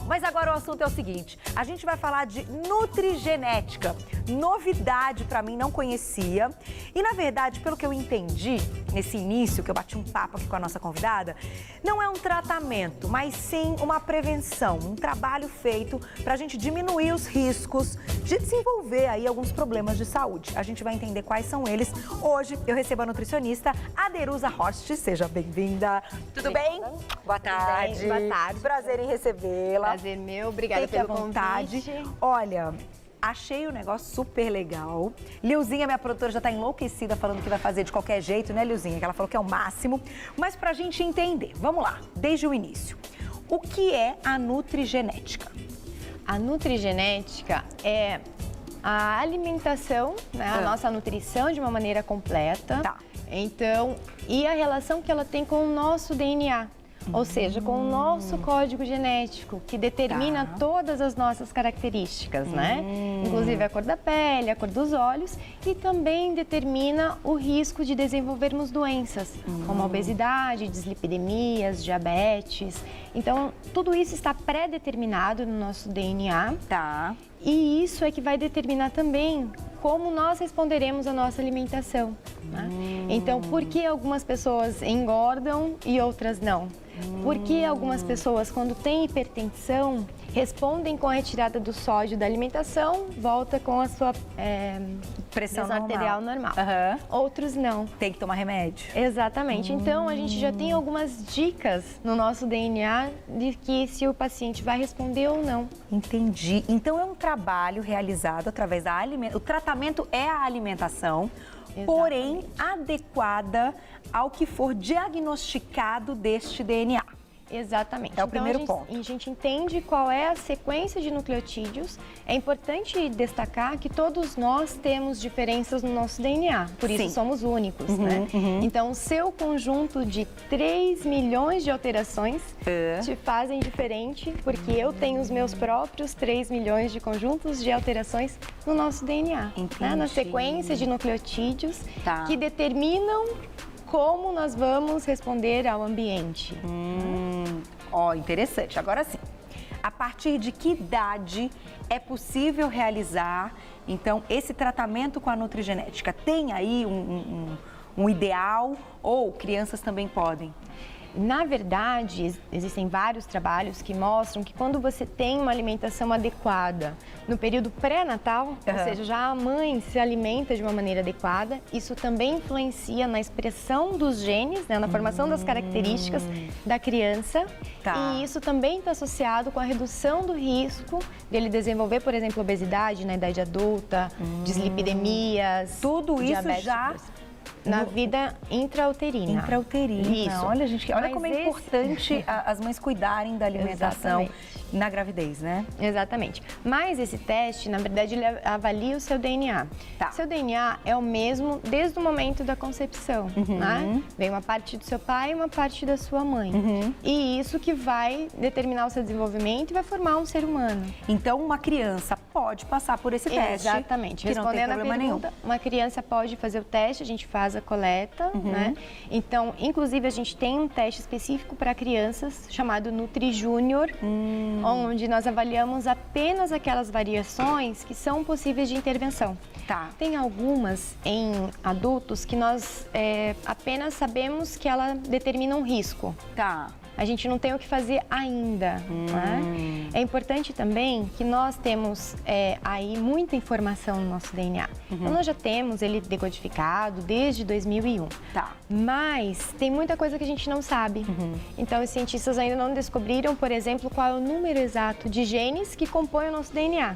mas agora o assunto é o seguinte, a gente vai falar de nutrigenética, novidade para mim, não conhecia. E na verdade, pelo que eu entendi nesse início, que eu bati um papo aqui com a nossa convidada, não é um tratamento, mas sim uma prevenção, um trabalho feito para a gente diminuir os riscos de desenvolver aí alguns problemas de saúde. A gente vai entender quais são eles. Hoje eu recebo a nutricionista Aderuza Rost, seja bem-vinda. Tudo bem? Boa tarde. Boa tarde. Prazer em recebê-la. Prazer meu, obrigada pelo vontade. Convite. Olha, achei o negócio super legal. Lilzinha, minha produtora, já tá enlouquecida falando que vai fazer de qualquer jeito, né, Lilzinha? Que ela falou que é o máximo. Mas pra gente entender, vamos lá, desde o início. O que é a nutrigenética? A nutrigenética é a alimentação, né, a nossa nutrição de uma maneira completa. Tá. Então, e a relação que ela tem com o nosso DNA. Ou seja, com o nosso código genético, que determina todas as nossas características, né? Inclusive a cor da pele, a cor dos olhos, e também determina o risco de desenvolvermos doenças, como a obesidade, dislipidemias, diabetes. Então, tudo isso está pré-determinado no nosso DNA. Tá. E isso é que vai determinar também como nós responderemos à nossa alimentação, né? Então, por que algumas pessoas engordam e outras não? Por que algumas pessoas, quando têm hipertensão, respondem com a retirada do sódio da alimentação, volta com a sua Pressão arterial normal. Outros não. Tem que tomar remédio. Exatamente. Então, a gente já tem algumas dicas no nosso DNA de que se o paciente vai responder ou não. Entendi. Então, é um trabalho realizado através da alimentação. O tratamento é a alimentação, porém adequada ao que for diagnosticado deste DNA. Exatamente. É o primeiro ponto. A gente entende qual é a sequência de nucleotídeos. É importante destacar que todos nós temos diferenças no nosso DNA, por isso somos únicos, né? Então, o seu conjunto de 3 milhões de alterações te fazem diferente, porque eu tenho os meus próprios 3 milhões de conjuntos de alterações no nosso DNA, né? Na sequência de nucleotídeos que determinam como nós vamos responder ao ambiente. Ó, interessante. Agora sim, a partir de que idade é possível realizar, então, esse tratamento com a nutrigenética? Tem aí um ideal ou crianças também podem? Na verdade, existem vários trabalhos que mostram que quando você tem uma alimentação adequada no período pré-natal, ou seja, já a mãe se alimenta de uma maneira adequada, isso também influencia na expressão dos genes, né, na formação das características da criança. E isso também está associado com a redução do risco dele desenvolver, por exemplo, obesidade na idade adulta, dislipidemias, tudo isso já na vida intrauterina. Isso. Olha, gente, olha como é importante as mães cuidarem da alimentação na gravidez, né? Exatamente. Mas esse teste, na verdade, ele avalia o seu DNA. Seu DNA é o mesmo desde o momento da concepção, né? Vem uma parte do seu pai e uma parte da sua mãe. E isso que vai determinar o seu desenvolvimento e vai formar um ser humano. Então, uma criança pode passar por esse teste. Exatamente. Respondendo a pergunta, uma criança pode fazer o teste, a gente faz a coleta, né? Então, inclusive, a gente tem um teste específico para crianças chamado Nutri Júnior, onde nós avaliamos apenas aquelas variações que são possíveis de intervenção. Tem algumas em adultos que nós apenas sabemos que ela determina um risco. A gente não tem o que fazer ainda, né? É importante também que nós temos aí muita informação no nosso DNA. Então, nós já temos ele decodificado desde 2001. Mas tem muita coisa que a gente não sabe. Então, os cientistas ainda não descobriram, por exemplo, qual é o número exato de genes que compõem o nosso DNA.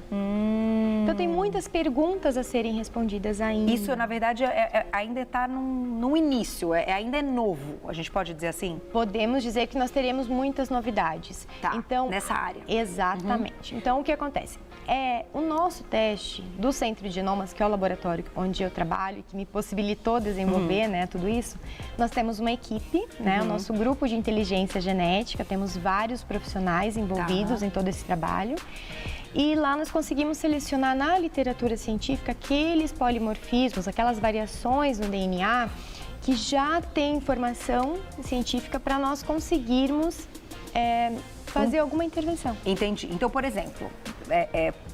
Então, tem muitas perguntas a serem respondidas ainda. Isso, na verdade, ainda está no início, ainda é novo, a gente pode dizer assim? Podemos dizer que nós teremos muitas novidades. Então, nessa área. Exatamente. Então, o que acontece? O nosso teste do Centro de Genomas, que é o laboratório onde eu trabalho e que me possibilitou desenvolver tudo isso, nós temos uma equipe, o nosso grupo de inteligência genética, temos vários profissionais envolvidos em todo esse trabalho. E lá nós conseguimos selecionar na literatura científica aqueles polimorfismos, aquelas variações no DNA que já tem informação científica para nós conseguirmos fazer alguma intervenção. Entendi. Então, por exemplo,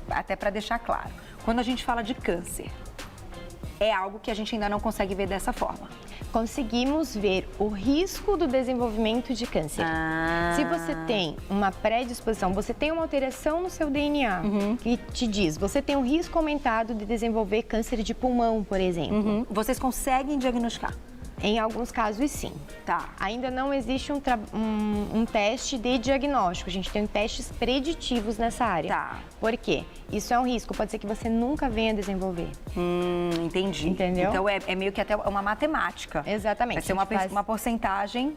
até para deixar claro, quando a gente fala de câncer, é algo que a gente ainda não consegue ver dessa forma. Conseguimos ver o risco do desenvolvimento de câncer. Se você tem uma predisposição, você tem uma alteração no seu DNA que te diz, você tem um risco aumentado de desenvolver câncer de pulmão, por exemplo. Vocês conseguem diagnosticar? Em alguns casos, sim. Tá. Ainda não existe um teste de diagnóstico. A gente tem testes preditivos nessa área. Tá. Por quê? Isso é um risco. Pode ser que você nunca venha desenvolver. Entendi. Entendeu? Então, é meio que até uma matemática. Exatamente. Vai ser uma porcentagem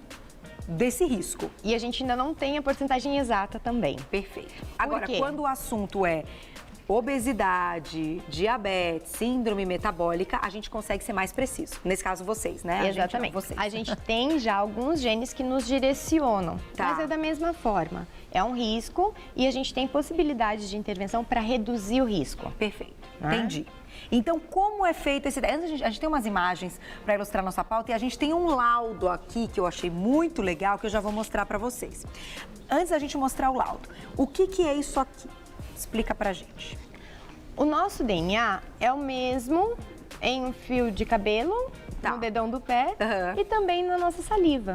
desse risco. E a gente ainda não tem a porcentagem exata também. Perfeito. Agora, quê? quando o assunto é obesidade, diabetes, síndrome metabólica, a gente consegue ser mais preciso. Nesse caso, vocês, né? Exatamente. Vocês. A gente tem já alguns genes que nos direcionam, Tá. mas é da mesma forma. É um risco e a gente tem possibilidades de intervenção para reduzir o risco. Perfeito. Né? Entendi. Então, como é feito esse... Antes, a gente tem umas imagens para ilustrar nossa pauta e a gente tem um laudo aqui que eu achei muito legal, que eu já vou mostrar para vocês. Antes da gente mostrar o laudo, o que é isso aqui? Explica pra gente. O nosso DNA é o mesmo em um fio de cabelo, Tá. no dedão do pé e também na nossa saliva.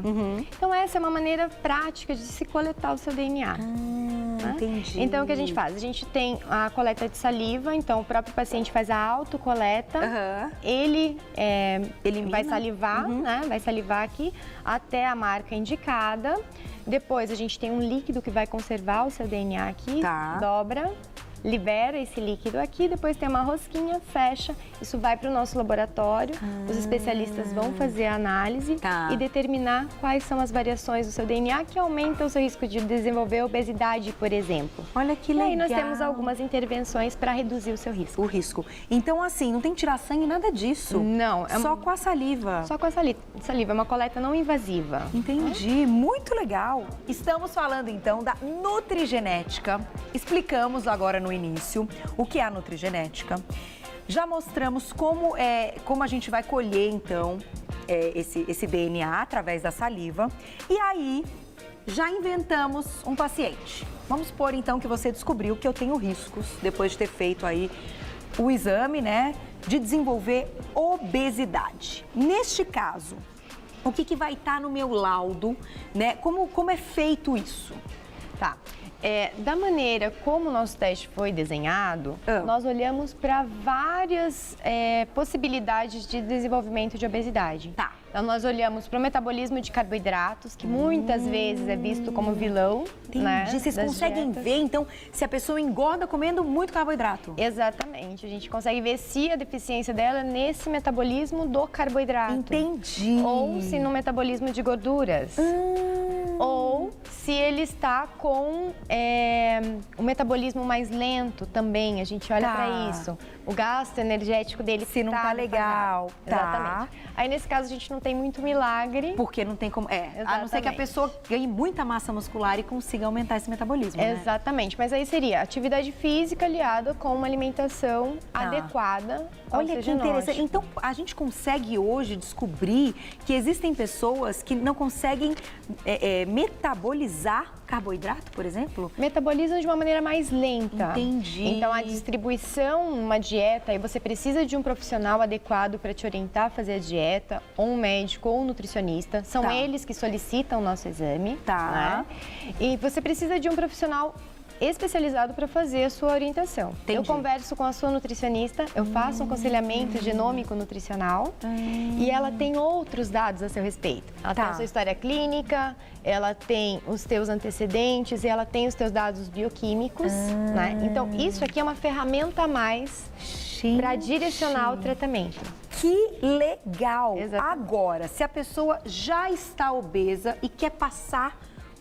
Então essa é uma maneira prática de se coletar o seu DNA. Né? Entendi. Então o que a gente faz? A gente tem a coleta de saliva, então o próprio paciente faz a autocoleta, ele Elimina. vai salivar, né? Vai salivar aqui até a marca indicada. Depois a gente tem um líquido que vai conservar o seu DNA aqui, Tá. dobra, libera esse líquido aqui, depois tem uma rosquinha, fecha, isso vai para o nosso laboratório, os especialistas vão fazer a análise Tá. e determinar quais são as variações do seu DNA que aumentam o seu risco de desenvolver obesidade, por exemplo. Olha que E legal. aí nós temos algumas intervenções para reduzir o seu risco. O risco. Então, assim, não tem que tirar sangue, nada disso. Não, é Só com a saliva. só com a saliva, é uma coleta não invasiva. Entendi, muito legal. Estamos falando então da nutrigenética. Explicamos agora no início o que é a nutrigenética. Já mostramos como a gente vai colher então esse DNA através da saliva. E aí já inventamos um paciente. Vamos supor então que você descobriu que eu tenho riscos depois de ter feito aí o exame, né, de desenvolver obesidade. Neste caso, o que vai estar no meu laudo, né? Como é feito isso? Tá. Da maneira como o nosso teste foi desenhado, nós olhamos para várias possibilidades de desenvolvimento de obesidade. Tá. Então, nós olhamos para o metabolismo de carboidratos, que muitas vezes é visto como vilão. Entendi. Né, Vocês das conseguem dietas. ver, então, se a pessoa engorda comendo muito carboidrato? Exatamente. A gente consegue ver se a deficiência dela é nesse metabolismo do carboidrato. Entendi. Ou se no metabolismo de gorduras. Ou se ele está com o metabolismo mais lento também, a gente olha Tá. para isso. O gasto energético dele Se não tá legal, tá. Exatamente. Aí nesse caso a gente não tem muito milagre. Porque não tem como... a não ser que a Exatamente. pessoa ganhe muita massa muscular e consiga aumentar esse metabolismo, né? Exatamente, mas aí seria atividade física aliada com uma alimentação adequada ao Olha seu que genótipo. interessante. Então, a gente consegue hoje descobrir que existem pessoas que não conseguem metabolizar carboidrato, por exemplo? Metabolizam de uma maneira mais lenta. Entendi. Então, a distribuição, uma dieta, aí você precisa de um profissional adequado para te orientar a fazer a dieta, ou um médico ou um nutricionista. São Tá. eles que solicitam o nosso exame. Tá. Né? E você precisa de um profissional especializado para fazer a sua orientação. Entendi. Eu converso com a sua nutricionista, eu faço um aconselhamento genômico nutricional e ela tem outros dados a seu respeito. Ela Tá. tem a sua história clínica, ela tem os teus antecedentes e ela tem os teus dados bioquímicos, né? Então, isso aqui é uma ferramenta a mais para direcionar o tratamento. Que legal! Exatamente. Agora, se a pessoa já está obesa e quer passar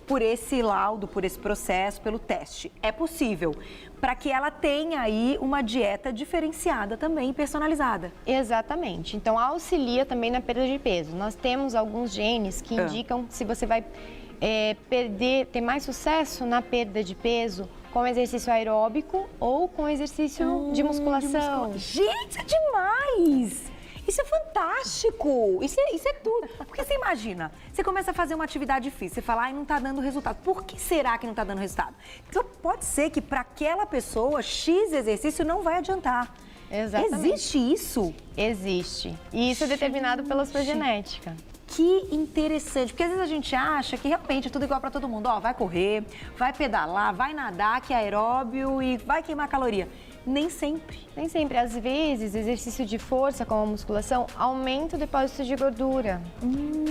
por esse laudo, por esse processo, pelo teste, é possível, para que ela tenha aí uma dieta diferenciada também, personalizada. Exatamente. Então, auxilia também na perda de peso. Nós temos alguns genes que indicam se você vai ter mais sucesso na perda de peso com exercício aeróbico ou com exercício de musculação. Gente, é demais! Isso é fantástico! Isso é tudo. Porque você imagina, você começa a fazer uma atividade difícil, você fala, ai, não tá dando resultado. Por que será que não tá dando resultado? Então, pode ser que para aquela pessoa, X exercício não vai adiantar. Exatamente. Existe isso? Existe. E isso é determinado pela sua genética. Que interessante, porque às vezes a gente acha que realmente é tudo igual para todo mundo. Ó, vai correr, vai pedalar, vai nadar, que é aeróbio e vai queimar caloria. Nem sempre. Nem sempre. Às vezes, exercício de força, como a musculação, aumenta o depósito de gordura,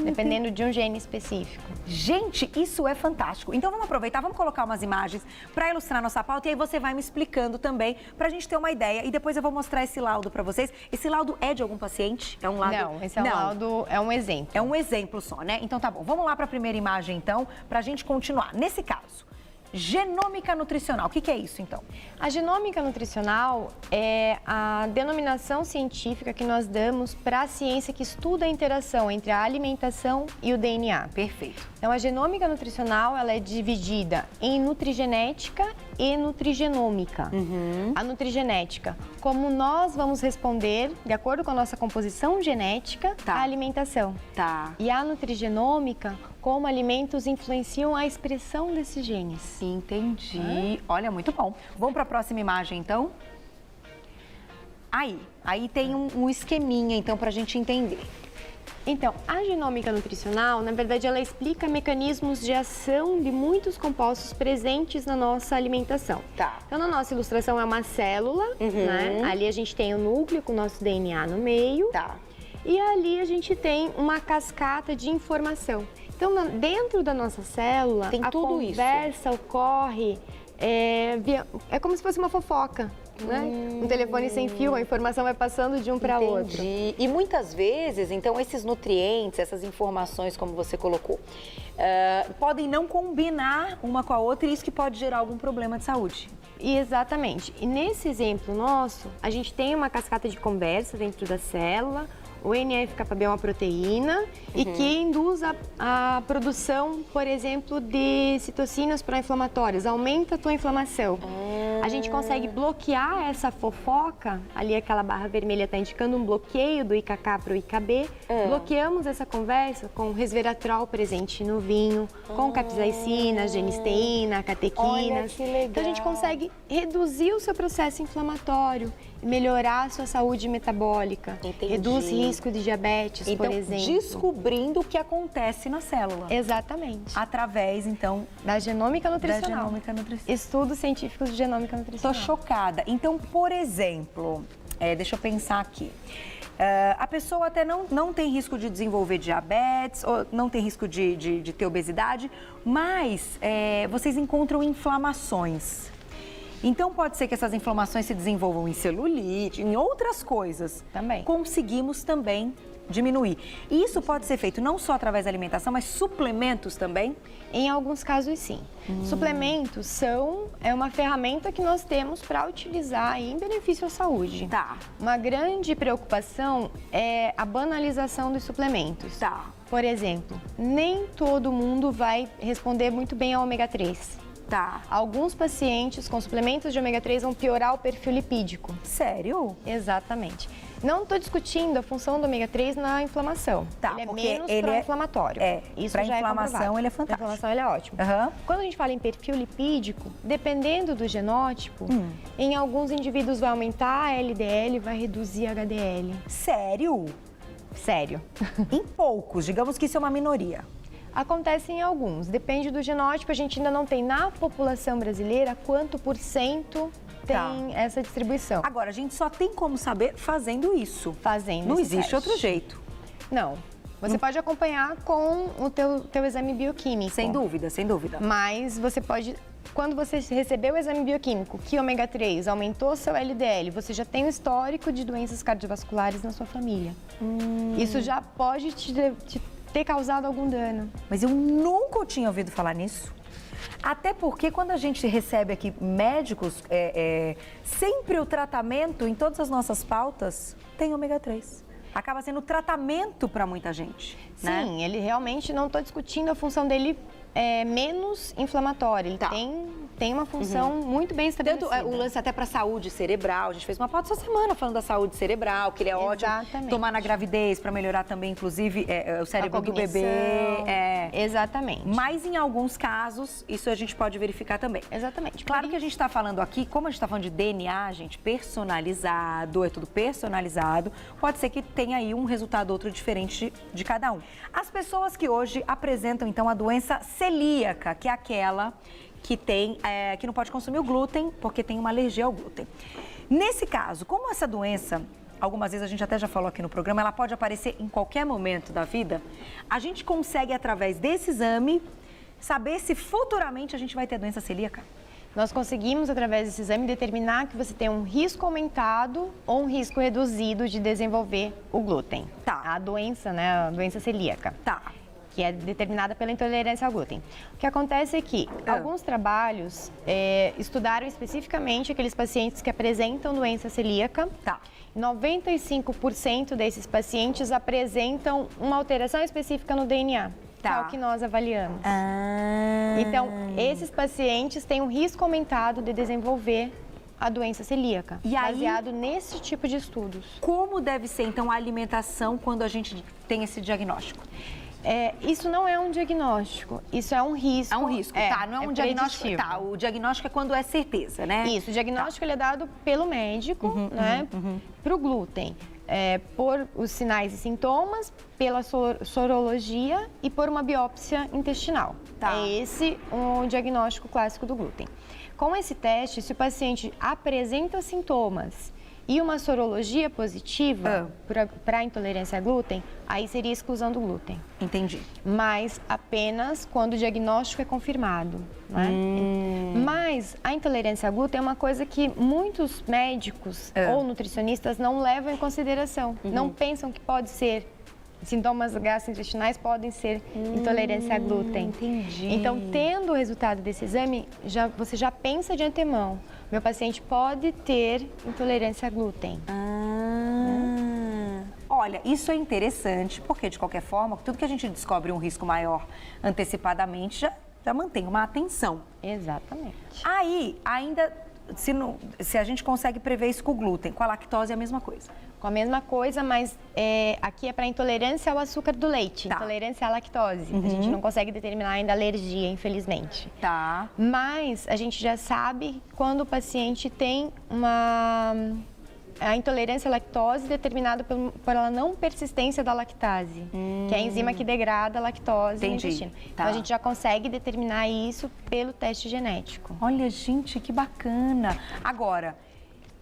dependendo de um gene específico. Gente, isso é fantástico. Então vamos aproveitar, vamos colocar umas imagens para ilustrar nossa pauta e aí você vai me explicando também para a gente ter uma ideia. E depois eu vou mostrar esse laudo para vocês. Esse laudo é de algum paciente? É um laudo? Não, esse é um laudo, é um exemplo. É um exemplo só, né? Então tá bom. Vamos lá para a primeira imagem então, para a gente continuar. Nesse caso, genômica nutricional. O que é isso, então? A genômica nutricional é a denominação científica que nós damos para a ciência que estuda a interação entre a alimentação e o DNA. Perfeito. Então, a genômica nutricional ela é dividida em nutrigenética e nutrigenômica. A nutrigenética, como nós vamos responder, de acordo com a nossa composição genética, Tá. à alimentação. Tá. E a nutrigenômica, como alimentos influenciam a expressão desses genes. Entendi. Olha, muito bom. Vamos para a próxima imagem, então? Aí tem um esqueminha, então, para a gente entender. Então, a genômica nutricional, na verdade, ela explica mecanismos de ação de muitos compostos presentes na nossa alimentação. Tá. Então, na nossa ilustração é uma célula, né? Ali a gente tem o núcleo com o nosso DNA no meio. Tá. E ali a gente tem uma cascata de informação. Então, dentro da nossa célula, Tem a tudo isso. conversa ocorre, é como se fosse uma fofoca, né? Um telefone sem fio, a informação vai passando de um para outro. Entendi. E muitas vezes, então, esses nutrientes, essas informações, como você colocou, podem não combinar uma com a outra e isso que pode gerar algum problema de saúde. Exatamente. E nesse exemplo nosso, a gente tem uma cascata de conversa dentro da célula. O NF-κB é uma proteína e que induz a produção, por exemplo, de citocinas pró-inflamatórias, aumenta a tua inflamação. A gente consegue bloquear essa fofoca, ali aquela barra vermelha está indicando um bloqueio do IKK para o IKB. Bloqueamos essa conversa com resveratrol presente no vinho, com capsaicina, genisteína, catequinas. Olha que legal. Então a gente consegue reduzir o seu processo inflamatório, melhorar a sua saúde metabólica, Entendi. reduz risco de diabetes, Então, por exemplo. descobrindo o que acontece na célula. Exatamente. Através, então, Da genômica da nutricional. genômica nutricional. Estudos científicos de genômica Tô nutricional. chocada. Então, por exemplo, deixa eu pensar aqui. A pessoa até não tem risco de desenvolver diabetes, ou não tem risco de ter obesidade, mas vocês encontram inflamações. Então, pode ser que essas inflamações se desenvolvam em celulite, em outras coisas. Também. Conseguimos também diminuir. E isso pode ser feito não só através da alimentação, mas suplementos também? Em alguns casos, sim. Suplementos é uma ferramenta que nós temos para utilizar em benefício à saúde. Tá. Uma grande preocupação é a banalização dos suplementos. Tá. Por exemplo, nem todo mundo vai responder muito bem ao ômega 3. Tá. Alguns pacientes com suplementos de ômega 3 vão piorar o perfil lipídico. Sério? Exatamente. Não estou discutindo a função do ômega 3 na inflamação. Tá, ele é porque menos ele pró-inflamatório. Isso pra já inflamação comprovado. ele é fantástico. Pra inflamação ele é ótimo. Aham. Quando a gente fala em perfil lipídico, dependendo do genótipo, em alguns indivíduos vai aumentar a LDL e vai reduzir a HDL. Sério? Sério. Em poucos, digamos que isso é uma minoria. Acontece em alguns. Depende do genótipo, a gente ainda não tem na população brasileira quanto por cento tem Tá. essa distribuição. Agora, a gente só tem como saber fazendo isso. Fazendo Não esse existe teste. outro jeito. Não. Você pode acompanhar com o teu exame bioquímico. Sem dúvida, sem dúvida. Mas você pode, quando você recebeu o exame bioquímico, que ômega 3 aumentou seu LDL, você já tem um histórico de doenças cardiovasculares na sua família. Isso já pode te ter causado algum dano. Mas eu nunca tinha ouvido falar nisso. Até porque quando a gente recebe aqui médicos, sempre o tratamento em todas as nossas pautas tem ômega 3. Acaba sendo tratamento para muita gente, né? Sim, ele realmente, não estou discutindo a função dele menos inflamatória. Ele Tá. tem tem uma função muito bem estabelecida. Tanto o lance até para saúde cerebral, a gente fez uma pauta essa semana falando da saúde cerebral, que ele é ótimo tomar na gravidez para melhorar também, inclusive, o cérebro do bebê. Exatamente. Mas em alguns casos, isso a gente pode verificar também. Exatamente. Claro que a gente está falando aqui, como a gente está falando de DNA, gente, personalizado, é tudo personalizado, pode ser que tenha aí um resultado outro diferente de cada um. As pessoas que hoje apresentam, então, a doença celíaca, que é aquela que que não pode consumir o glúten porque tem uma alergia ao glúten. Nesse caso, como essa doença, algumas vezes a gente até já falou aqui no programa, ela pode aparecer em qualquer momento da vida, a gente consegue, através desse exame, saber se futuramente a gente vai ter doença celíaca? Nós conseguimos, através desse exame, determinar que você tem um risco aumentado ou um risco reduzido de desenvolver o glúten. Tá. A doença, né? A doença celíaca. Tá. Que é determinada pela intolerância ao glúten. O que acontece é que alguns trabalhos estudaram especificamente aqueles pacientes que apresentam doença celíaca. Tá. 95% desses pacientes apresentam uma alteração específica no DNA. Tá. Que é o que nós avaliamos. Então, esses pacientes têm um risco aumentado de desenvolver a doença celíaca, baseado nesse tipo de estudos. Como deve ser, então, a alimentação quando a gente tem esse diagnóstico? Isso não é um diagnóstico, isso é um risco. É um risco, tá? Não é um diagnóstico. preditivo. Tá, o diagnóstico é quando é certeza, né? Isso, o diagnóstico ele é dado pelo médico, né? Para o glúten, por os sinais e sintomas, pela sorologia e por uma biópsia intestinal. Tá. É esse o diagnóstico clássico do glúten. Com esse teste, se o paciente apresenta sintomas e uma sorologia positiva para a intolerância a glúten, aí seria exclusão do glúten. Entendi. Mas apenas quando o diagnóstico é confirmado, né? Mas a intolerância a glúten é uma coisa que muitos médicos ou nutricionistas não levam em consideração. Não pensam que pode ser. Sintomas gastrointestinais podem ser intolerância a glúten. Entendi. Então, tendo o resultado desse exame, você já pensa de antemão. Meu paciente pode ter intolerância a glúten. Olha, isso é interessante, porque de qualquer forma, tudo que a gente descobre um risco maior antecipadamente já mantém uma atenção. Exatamente. Aí, ainda, se a gente consegue prever isso com o glúten, com a lactose é a mesma coisa. Com a mesma coisa, mas aqui é para intolerância ao açúcar do leite, Tá. intolerância à lactose. A gente não consegue determinar ainda alergia, infelizmente. Tá. Mas a gente já sabe quando o paciente tem a intolerância à lactose determinada por a não persistência da lactase, que é a enzima que degrada a lactose no intestino. Tá. Então a gente já consegue determinar isso pelo teste genético. Olha, gente, que bacana. Agora,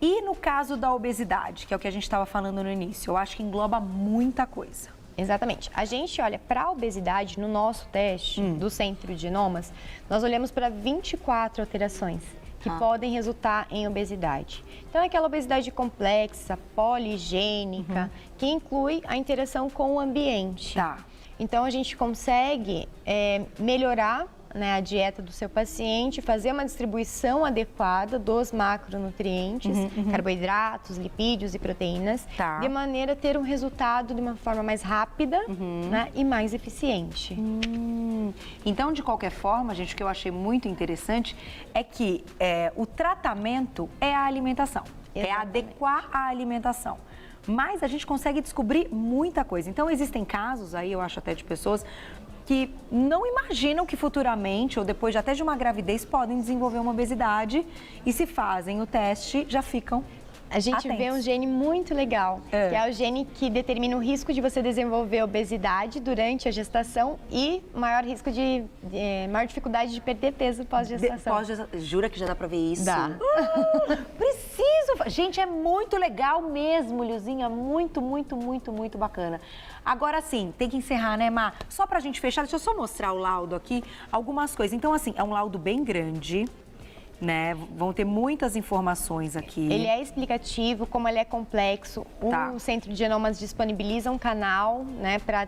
e no caso da obesidade, que é o que a gente estava falando no início, eu acho que engloba muita coisa. Exatamente. A gente olha para a obesidade no nosso teste do Centro de Genomas, nós olhamos para 24 alterações que podem resultar em obesidade. Então, é aquela obesidade complexa, poligênica, que inclui a interação com o ambiente. Tá. Então, a gente consegue melhorar, né, a dieta do seu paciente, fazer uma distribuição adequada dos macronutrientes, carboidratos, lipídios e proteínas, Tá. de maneira a ter um resultado de uma forma mais rápida, né, e mais eficiente. Então, de qualquer forma, gente, o que eu achei muito interessante é que o tratamento é a alimentação, é adequar a alimentação. Mas a gente consegue descobrir muita coisa. Então, existem casos aí, eu acho até de pessoas que não imaginam que futuramente, ou depois até de uma gravidez, podem desenvolver uma obesidade e se fazem o teste, já ficam A gente vê um gene muito legal, que é o gene que determina o risco de você desenvolver obesidade durante a gestação e maior risco de maior dificuldade de perder peso pós-gestação. Jura que já dá pra ver isso? Dá. Preciso! Gente, é muito legal mesmo, Lilzinha. Muito, muito, muito, muito bacana. Agora sim, tem que encerrar, né, Má? Só pra gente fechar, deixa eu só mostrar o laudo aqui, algumas coisas. Então, assim, é um laudo bem grande, né? Vão ter muitas informações aqui. Ele é explicativo, como ele é complexo. Tá. O Centro de Genomas disponibiliza um canal, né, para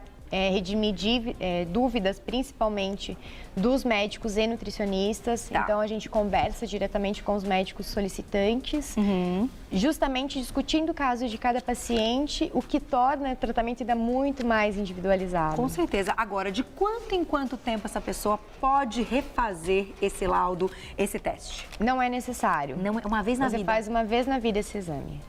redimir dúvidas, principalmente dos médicos e nutricionistas. Tá. Então, a gente conversa diretamente com os médicos solicitantes, justamente discutindo o caso de cada paciente, o que torna o tratamento ainda muito mais individualizado. Com certeza. Agora, de quanto em quanto tempo essa pessoa pode refazer esse laudo, esse teste? Não é necessário. Não, uma vez na Você vida? faz uma vez na vida esse exame.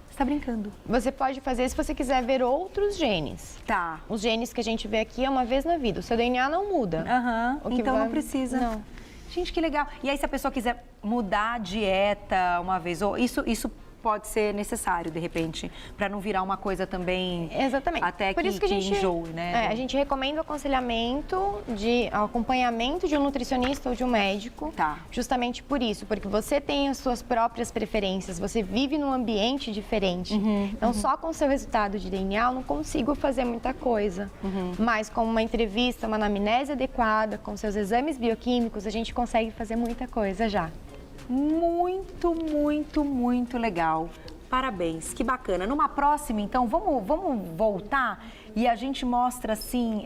Você tá brincando? Você pode fazer se você quiser ver outros genes. Tá. Os genes que a gente vê aqui é uma vez na vida. O seu DNA não muda. Aham, O que então vai- não precisa. Não. Gente, que legal. E aí, se a pessoa quiser mudar a dieta uma vez, ou isso pode ser necessário, de repente, para não virar uma coisa também... Exatamente. Até Por que, isso que a gente enjoe, né? a gente recomenda o aconselhamento, acompanhamento de um nutricionista ou de um médico. Tá. Justamente por isso, porque você tem as suas próprias preferências, você vive num ambiente diferente. Então, só com o seu resultado de DNA eu não consigo fazer muita coisa. Mas com uma entrevista, uma anamnese adequada, com seus exames bioquímicos, a gente consegue fazer muita coisa já. Muito, muito, muito legal. Parabéns, que bacana. Numa próxima, então, vamos voltar e a gente mostra, assim...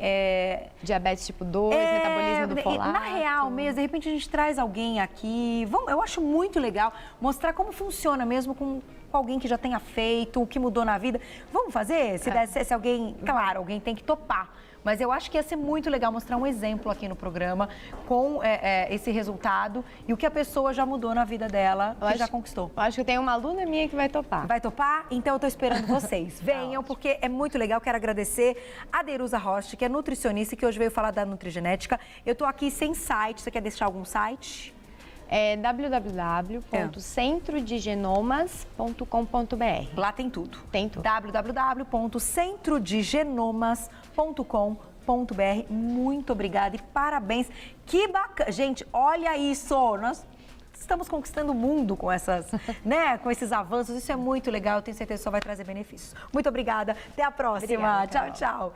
Diabetes tipo 2, metabolismo do folato. Na real mesmo, de repente a gente traz alguém aqui. Eu acho muito legal mostrar como funciona mesmo com alguém que já tenha feito, o que mudou na vida. Vamos fazer? Se alguém... Claro, alguém tem que topar. Mas eu acho que ia ser muito legal mostrar um exemplo aqui no programa com esse resultado e o que a pessoa já mudou na vida dela, que já conquistou. Eu acho que eu tenho uma aluna minha que vai topar. Vai topar? Então eu tô esperando vocês. Venham, porque é muito legal. Quero agradecer a Derusa Rocha, que é nutricionista e que hoje veio falar da nutrigenética. Eu tô aqui sem site. Você quer deixar algum site? É www.centrodegenomas.com.br. Lá tem tudo. Tem tudo. www.centrodegenomas.com.br. Muito obrigada e parabéns. Que bacana. Gente, olha isso. Nós estamos conquistando o mundo com com esses avanços. Isso é muito legal. Eu tenho certeza que só vai trazer benefícios. Muito obrigada. Até a próxima. Obrigada, tchau, tchau.